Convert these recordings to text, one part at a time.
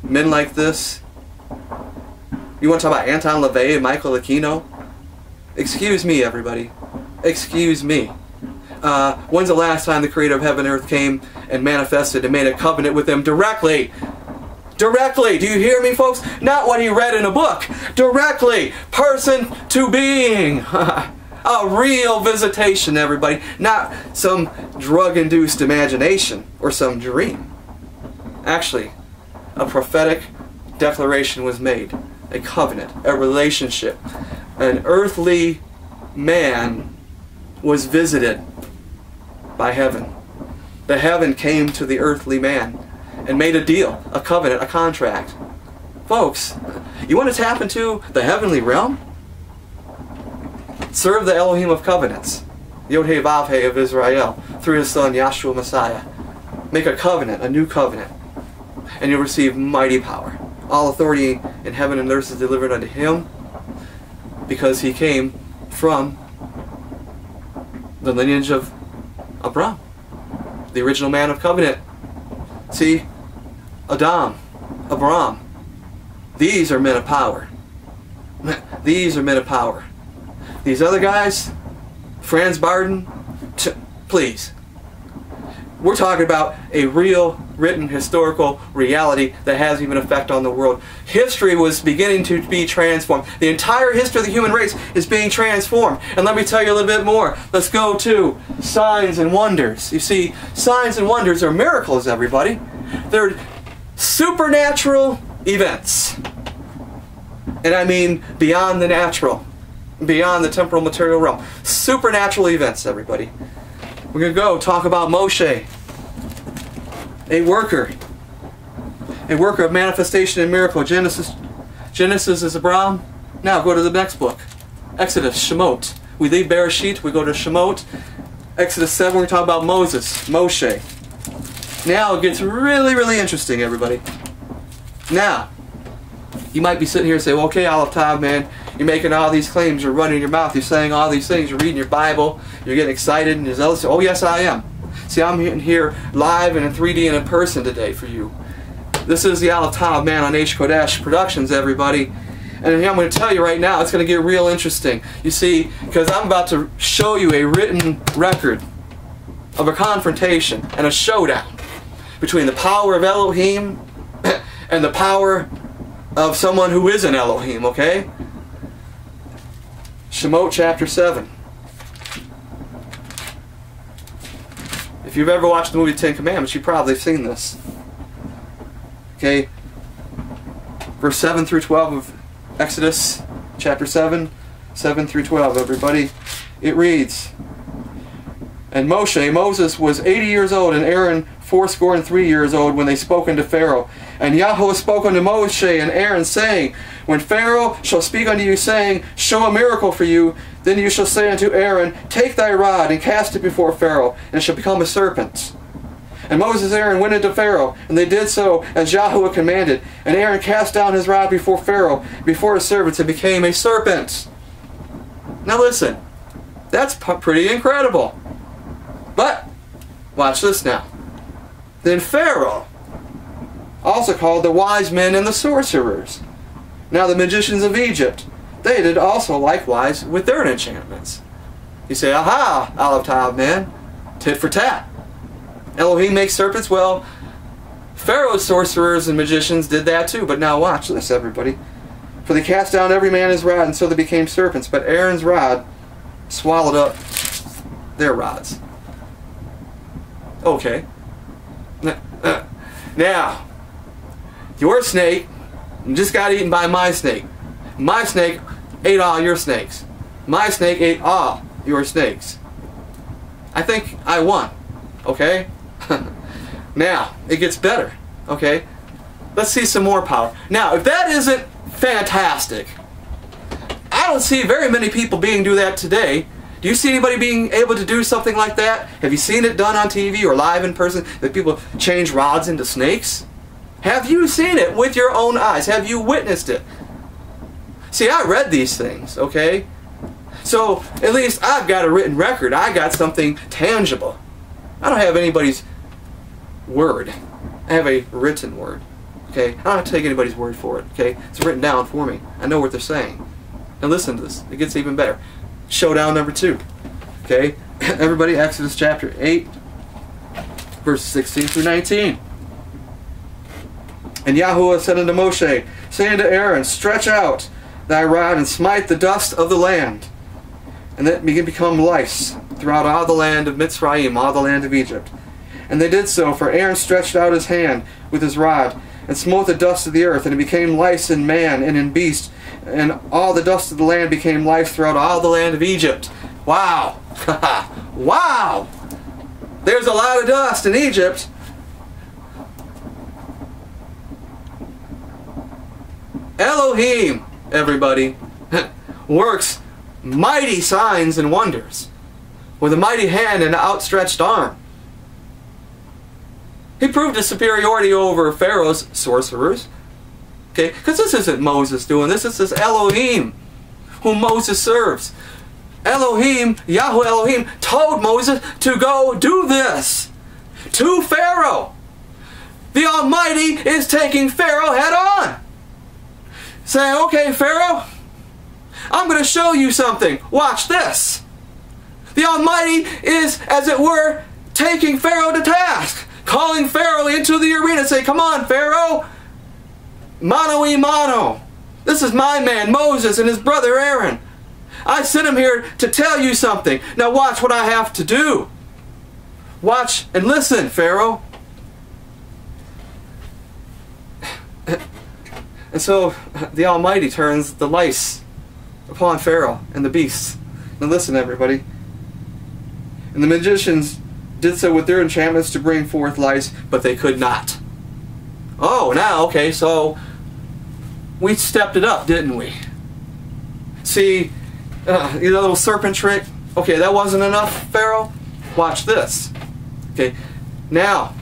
men like this? You want to talk about Anton LaVey and Michael Aquino? Excuse me, everybody. Excuse me. When's the last time the creator of heaven and earth came and manifested and made a covenant with them directly? Directly! Do you hear me, folks? Not what he read in a book. Directly! Person to being! A real visitation, everybody. Not some drug-induced imagination or some dream. Actually, a prophetic declaration was made. A covenant, a relationship. An earthly man was visited by heaven. The heaven came to the earthly man and made a deal, a covenant, a contract. Folks, you want to tap into the heavenly realm? Serve the Elohim of covenants, Yod-Heh Vav-Heh of Israel, through his son Yahshua Messiah. Make a covenant, a new covenant, and you'll receive mighty power. All authority in heaven and earth is delivered unto him, because he came from the lineage of Abraham, the original man of covenant. See, Adam, Abraham, these are men of power. These are men of power. These other guys, Franz Barden, please. We're talking about a real, written, historical reality that has even an effect on the world. History was beginning to be transformed. The entire history of the human race is being transformed. And let me tell you a little bit more. Let's go to signs and wonders. You see, signs and wonders are miracles, everybody. They're supernatural events. And I mean beyond the natural, beyond the temporal material realm. Supernatural events, everybody. We're going to go talk about Moshe, a worker of manifestation and miracle. Genesis is Abraham. Now go to the next book, Exodus, Shemot. We leave Bereshit, we go to Shemot. Exodus 7, we're going to talk about Moses, Moshe. Now it gets really, really interesting, everybody. Now, you might be sitting here and say, well, okay, Aleph Tav, man, you're making all these claims, you're running your mouth, you're saying all these things, you're reading your Bible, you're getting excited and you're zealous. Oh, yes, I am. See, I'm here live and in 3D and in person today for you. This is the Aleph Tav man on H Kodesh Productions, everybody. And I'm going to tell you right now, it's going to get real interesting. You see, because I'm about to show you a written record of a confrontation and a showdown between the power of Elohim and the power of someone who isn't Elohim, okay? Shemot chapter 7. If you've ever watched the movie Ten Commandments, you've probably seen this. Okay? Verse 7 through 12 of Exodus chapter 7, 7 through 12, everybody. It reads, And Moses was 80 years old, and Aaron 83 years old, when they spoke unto Pharaoh. And Yahweh spoke unto Moshe and Aaron, saying, When Pharaoh shall speak unto you, saying, Show a miracle for you, then you shall say unto Aaron, Take thy rod, and cast it before Pharaoh, and it shall become a serpent. And Moses and Aaron went into Pharaoh, and they did so as Yahweh commanded. And Aaron cast down his rod before Pharaoh, before his servants, and became a serpent. Now listen, that's pretty incredible. But, watch this now. Then Pharaoh also called the wise men and the sorcerers. Now the magicians of Egypt, they did also likewise with their enchantments. You say, aha, Aleph Tav, man, tit for tat. Elohim makes serpents. Well, Pharaoh's sorcerers and magicians did that too. But now watch this, everybody. For they cast down every man his rod, and so they became serpents. But Aaron's rod swallowed up their rods. Okay. Now, your snake just got eaten by my snake. My snake ate all your snakes. My snake ate all your snakes. I think I won. Okay? Now, it gets better. Okay? Let's see some more power. Now, if that isn't fantastic, I don't see very many people being do that today. Do you see anybody being able to do something like that? Have you seen it done on TV or live in person, that people change rods into snakes? Have you seen it with your own eyes? Have you witnessed it? See, I read these things, okay? So, at least I've got a written record. I got something tangible. I don't have anybody's word. I have a written word. Okay, I don't have to take anybody's word for it. Okay, it's written down for me. I know what they're saying. And listen to this. It gets even better. Showdown number 2. Okay, everybody, Exodus chapter 8, verses 16 through 19. And Yahuwah said unto Moshe, saying to Aaron, stretch out thy rod and smite the dust of the land, and that it become lice throughout all the land of Mitzrayim, all the land of Egypt. And they did so, for Aaron stretched out his hand with his rod, and smote the dust of the earth, and it became lice in man and in beast, and all the dust of the land became lice throughout all the land of Egypt. Wow! Wow! There's a lot of dust in Egypt. Elohim, everybody, works mighty signs and wonders with a mighty hand and outstretched arm. He proved his superiority over Pharaoh's sorcerers. Okay, because this isn't Moses doing this. This is Elohim, whom Moses serves. Elohim, Yahweh Elohim, told Moses to go do this to Pharaoh. The Almighty is taking Pharaoh head on. Saying, okay, Pharaoh, I'm going to show you something. Watch this. The Almighty is, as it were, taking Pharaoh to task. Calling Pharaoh into the arena, say, come on, Pharaoh, mano y mano. This is my man, Moses, and his brother Aaron. I sent him here to tell you something. Now watch what I have to do. Watch and listen, Pharaoh. And so the Almighty turns the lice upon Pharaoh and the beasts. Now listen, everybody. And the magicians did so with their enchantments to bring forth lice, but they could not. Oh, now, okay, so we stepped it up, didn't we? See, you know, little serpent trick? Okay, that wasn't enough, Pharaoh? Watch this. Okay, now,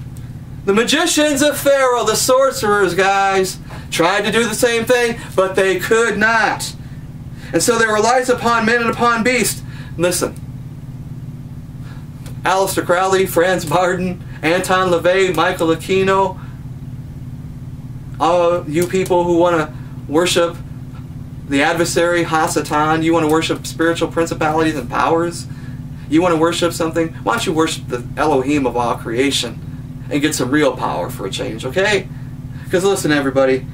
the magicians of Pharaoh, the sorcerers, guys, tried to do the same thing, but they could not. And so there were lice upon men and upon beasts. Listen. Aleister Crowley, Franz Barden, Anton LaVey, Michael Aquino, all you people who want to worship the adversary, Hasatan, you want to worship spiritual principalities and powers, you want to worship something, why don't you worship the Elohim of all creation and get some real power for a change, okay? Because listen, everybody,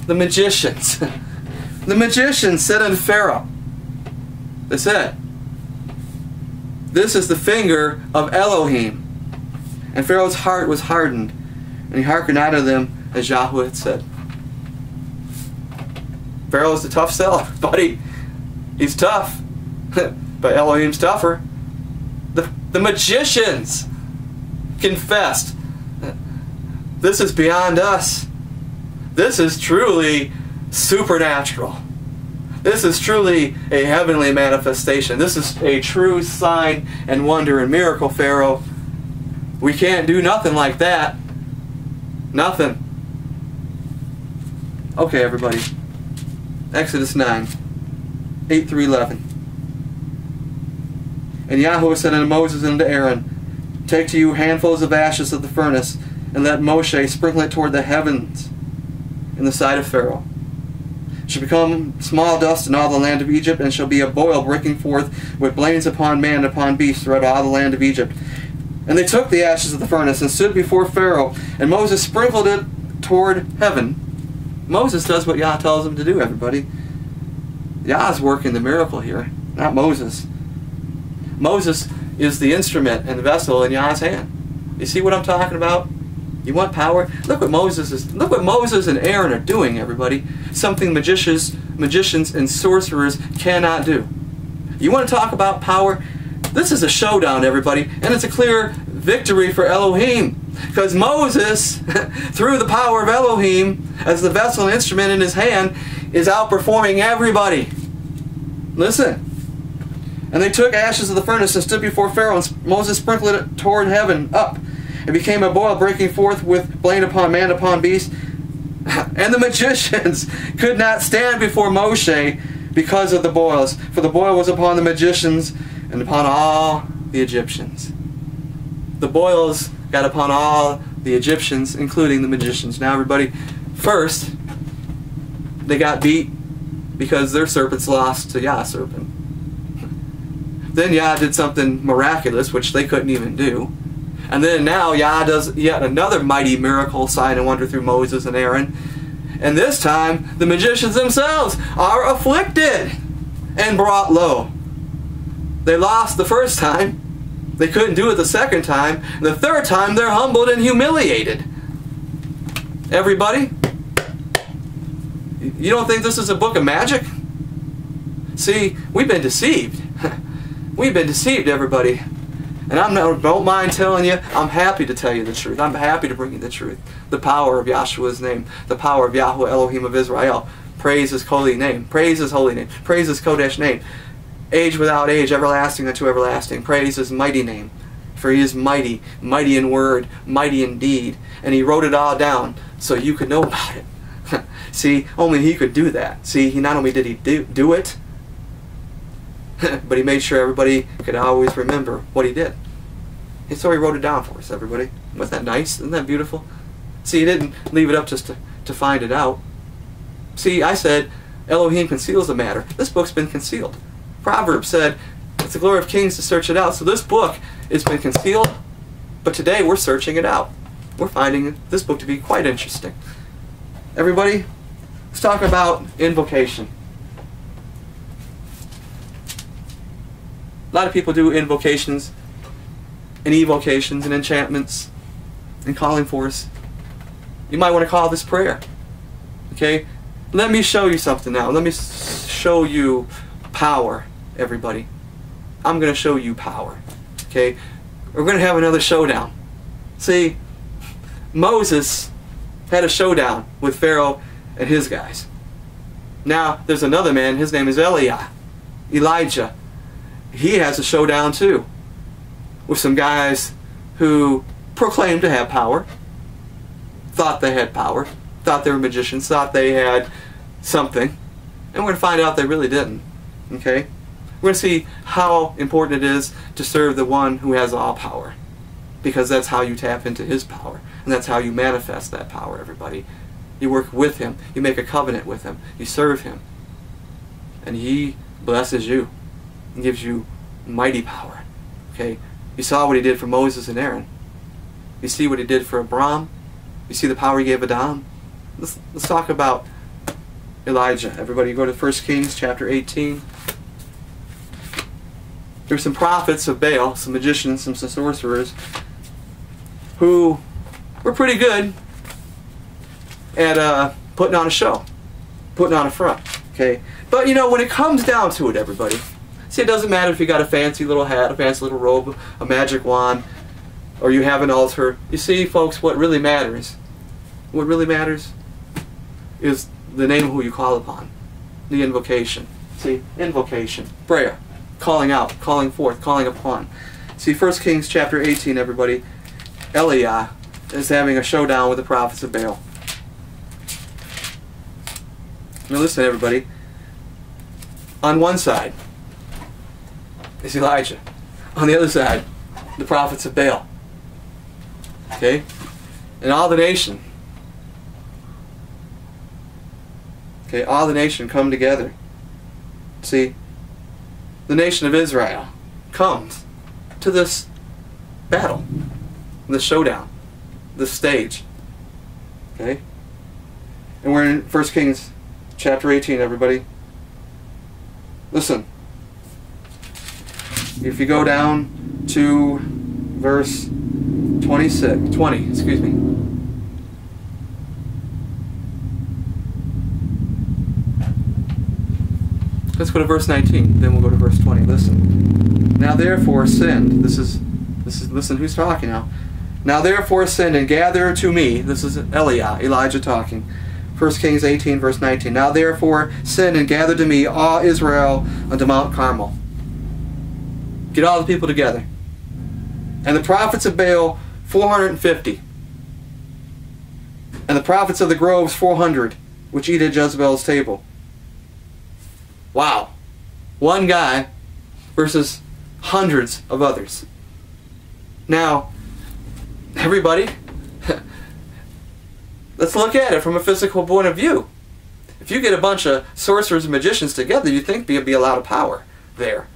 the magicians, the magicians said unto Pharaoh, they said, this is the finger of Elohim. And Pharaoh's heart was hardened, and he hearkened not to them as Yahweh had said. Pharaoh's a tough seller, buddy. He's tough. But Elohim's tougher. The magicians confessed, this is beyond us. This is truly supernatural. This is truly a heavenly manifestation. This is a true sign and wonder and miracle, Pharaoh. We can't do nothing like that. Nothing. Okay, everybody. Exodus 9, 8 through 11. And Yahweh said unto Moses and unto Aaron, take to you handfuls of ashes of the furnace, and let Moshe sprinkle it toward the heavens in the sight of Pharaoh. It shall become small dust in all the land of Egypt, and shall be a boil breaking forth with blains upon man and upon beast throughout all the land of Egypt. And they took the ashes of the furnace and stood before Pharaoh, and Moses sprinkled it toward heaven. Moses does what Yah tells him to do, everybody. Yah's working the miracle here, not Moses. Moses is the instrument and the vessel in Yah's hand. You see what I'm talking about? You want power? Look what Moses and Aaron are doing, everybody. Something magicians and sorcerers cannot do. You want to talk about power? This is a showdown, everybody, and it's a clear victory for Elohim. Because Moses, through the power of Elohim, as the vessel and instrument in his hand, is outperforming everybody. Listen. And they took ashes of the furnace and stood before Pharaoh, and Moses sprinkled it toward heaven up. It became a boil breaking forth with blade upon man upon beast. And the magicians could not stand before Moshe because of the boils. For the boil was upon the magicians and upon all the Egyptians. The boils got upon all the Egyptians, including the magicians. Now everybody, First, they got beat because their serpents lost to Yah's serpent. Then Yah did something miraculous, which they couldn't even do. And then now Yah does yet another mighty miracle, sign and wonder through Moses and Aaron. And this time, the magicians themselves are afflicted and brought low. They lost the first time. They couldn't do it the second time. And the third time, they're humbled and humiliated. Everybody? You don't think this is a book of magic? See, we've been deceived. We've been deceived, everybody. And don't mind telling you, I'm happy to tell you the truth. I'm happy to bring you the truth. The power of Yahshua's name. The power of Yahweh Elohim of Israel. Praise His holy name. Praise His holy name. Praise His Kodesh name. Age without age, everlasting unto everlasting. Praise His mighty name. For He is mighty. Mighty in word. Mighty in deed. And He wrote it all down so you could know about it. See, only He could do that. See, not only did He do it, but He made sure everybody could always remember what He did. And so He wrote it down for us, everybody. Wasn't that nice? Isn't that beautiful? See, He didn't leave it up just to find it out. See, I said, Elohim conceals the matter. This book's been concealed. Proverbs said, it's the glory of kings to search it out. So this book has been concealed, but today we're searching it out. We're finding this book to be quite interesting. Everybody, let's talk about invocation. A lot of people do invocations and evocations and enchantments and calling force. You might want to call this prayer. Okay? Let me show you something now. Let me show you power, everybody. I'm going to show you power. Okay? We're going to have another showdown. See, Moses had a showdown with Pharaoh and his guys. Now, there's another man. His name is Elijah. He has a showdown too with some guys who proclaimed to have power, thought they had power, thought they were magicians, thought they had something, and we're going to find out they really didn't. Okay? We're going to see how important it is to serve the one who has all power, because that's how you tap into His power, and that's how you manifest that power, everybody. You work with Him, you make a covenant with Him, you serve Him, and He blesses you and gives you mighty power. Okay? You saw what He did for Moses and Aaron. You see what He did for Abraham. You see the power He gave Adam. Let's talk about Elijah. Everybody go to 1 Kings chapter 18. There's some prophets of Baal, some magicians, some sorcerers, who were pretty good at putting on a show, putting on a front. Okay? But you know, when it comes down to it, everybody, see, it doesn't matter if you got a fancy little hat, a fancy little robe, a magic wand, or you have an altar. You see, folks, what really matters is the name of who you call upon. The invocation. See, invocation, prayer, calling out, calling forth, calling upon. See, 1 Kings chapter 18, everybody, Eliah is having a showdown with the prophets of Baal. Now listen, everybody. On one side is Elijah. On the other side, the prophets of Baal. Okay? And all the nation. Okay, all the nation come together. See, the nation of Israel comes to this battle, this showdown, this stage. Okay? And we're in 1 Kings chapter 18, everybody. Listen. If you go down to verse 20, excuse me. Let's go to verse 19, then we'll go to verse 20. Listen. Now therefore send, listen who's talking now. Now therefore send and gather to me, this is Elijah talking. 1 Kings 18 verse 19. Now therefore send and gather to me all Israel unto Mount Carmel. Get all the people together. And the prophets of Baal 450. And the prophets of the groves 400, which eat at Jezebel's table. Wow. One guy versus hundreds of others. Now, everybody, Let's look at it from a physical point of view. If you get a bunch of sorcerers and magicians together, you'd think there'd be a lot of power there.